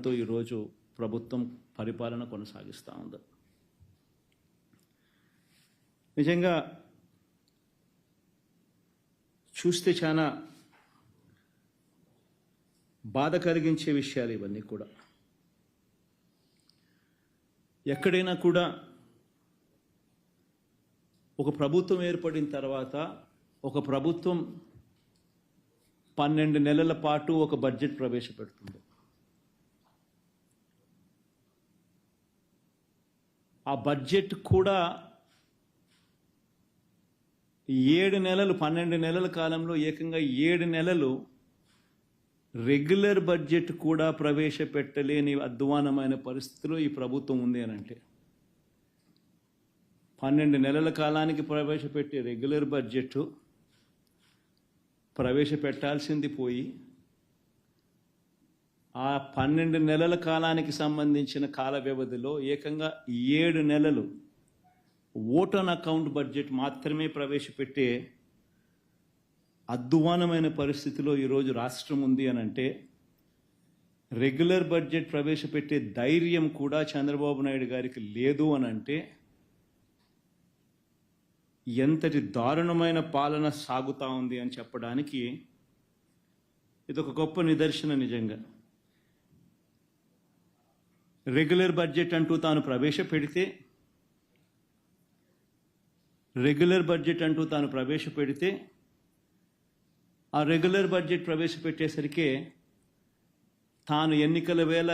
తో ఈరోజు ప్రభుత్వం పరిపాలన కొనసాగిస్తూ ఉంది. నిజంగా చూస్తే చాలా బాధ కలిగించే విషయాలు ఇవన్నీ కూడా. ఎక్కడైనా కూడా ఒక ప్రభుత్వం ఏర్పడిన తర్వాత ఒక ప్రభుత్వం 12 నెలల పాటు ఒక బడ్జెట్ ప్రవేశపెడుతుంది. ఆ బడ్జెట్ కూడా 7 నెలలు 12 నెలల కాలంలో ఏకంగా 7 నెలలు రెగ్యులర్ బడ్జెట్ కూడా ప్రవేశపెట్టలేని అధ్వానమైన పరిస్థితిలో ఈ ప్రభుత్వం ఉంది అని అంటే 12 నెలల కాలానికి ప్రవేశపెట్టే రెగ్యులర్ బడ్జెట్ ప్రవేశపెట్టాల్సింది పోయి ఆ 12 నెలల కాలానికి సంబంధించిన కాల వ్యవధిలో ఏకంగా 7 నెలలు ఓట్ ఆన్ అకౌంట్ బడ్జెట్ మాత్రమే ప్రవేశపెట్టే అధ్వానమైన పరిస్థితిలో ఈరోజు రాష్ట్రం ఉంది అని అంటే రెగ్యులర్ బడ్జెట్ ప్రవేశపెట్టే ధైర్యం కూడా చంద్రబాబు నాయుడు గారికి లేదు అని అంటే ఎంతటి దారుణమైన పాలన సాగుతూ ఉంది అని చెప్పడానికి ఇది ఒక గొప్ప నిదర్శన. నిజంగా రెగ్యులర్ బడ్జెట్ అంటూ తాను ప్రవేశపెడితే ఆ రెగ్యులర్ బడ్జెట్ ప్రవేశపెట్టేసరికి తాను ఎన్నికల వేళ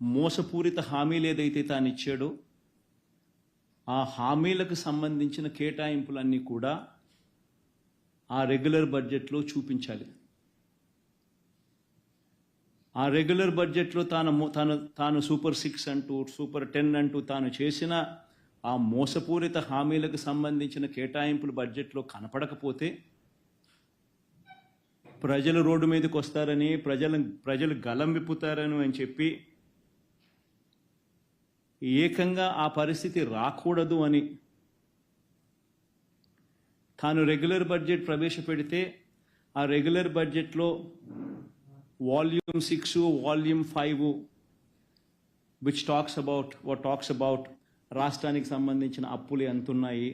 మోసపూరిత హామీలు ఏదైతే తాను ఇచ్చాడో ఆ హామీలకు సంబంధించిన కేటాయింపులన్నీ కూడా ఆ రెగ్యులర్ బడ్జెట్లో చూపించాలి. ఆ రెగ్యులర్ బడ్జెట్లో తాను సూపర్ 6 అంటూ సూపర్ 10 అంటూ తాను చేసిన ఆ మోసపూరిత హామీలకు సంబంధించిన కేటాయింపులు బడ్జెట్లో కనపడకపోతే ప్రజలు రోడ్డు మీదకి వస్తారని ప్రజలు గలం విప్పుతారని అని చెప్పి ఏకంగా ఆ పరిస్థితి రాకూడదు అని తాను రెగ్యులర్ బడ్జెట్ ప్రవేశపెడితే ఆ రెగ్యులర్ బడ్జెట్లో volume 6 volume 5 which talks about రాష్ట్రానికి సంబంధించిన అప్పులు ఎంత ఉన్నాయి,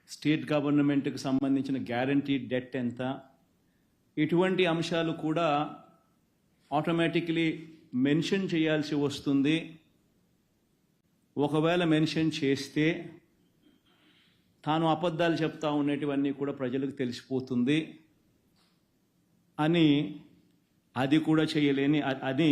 స్టేట్ గవర్నమెంట్కి సంబంధించిన గ్యారంటీ డెట్ ఎంత, ఇటువంటి అంశాలు కూడా ఆటోమేటిక్లీ మెన్షన్ చేయాల్సి వస్తుంది. ఒకవేళ మెన్షన్ చేస్తే తాను అబద్ధాలు చెప్తా ఉన్నటివన్నీ కూడా ప్రజలకు తెలిసిపోతుంది అని అది కూడా చేయలేని అని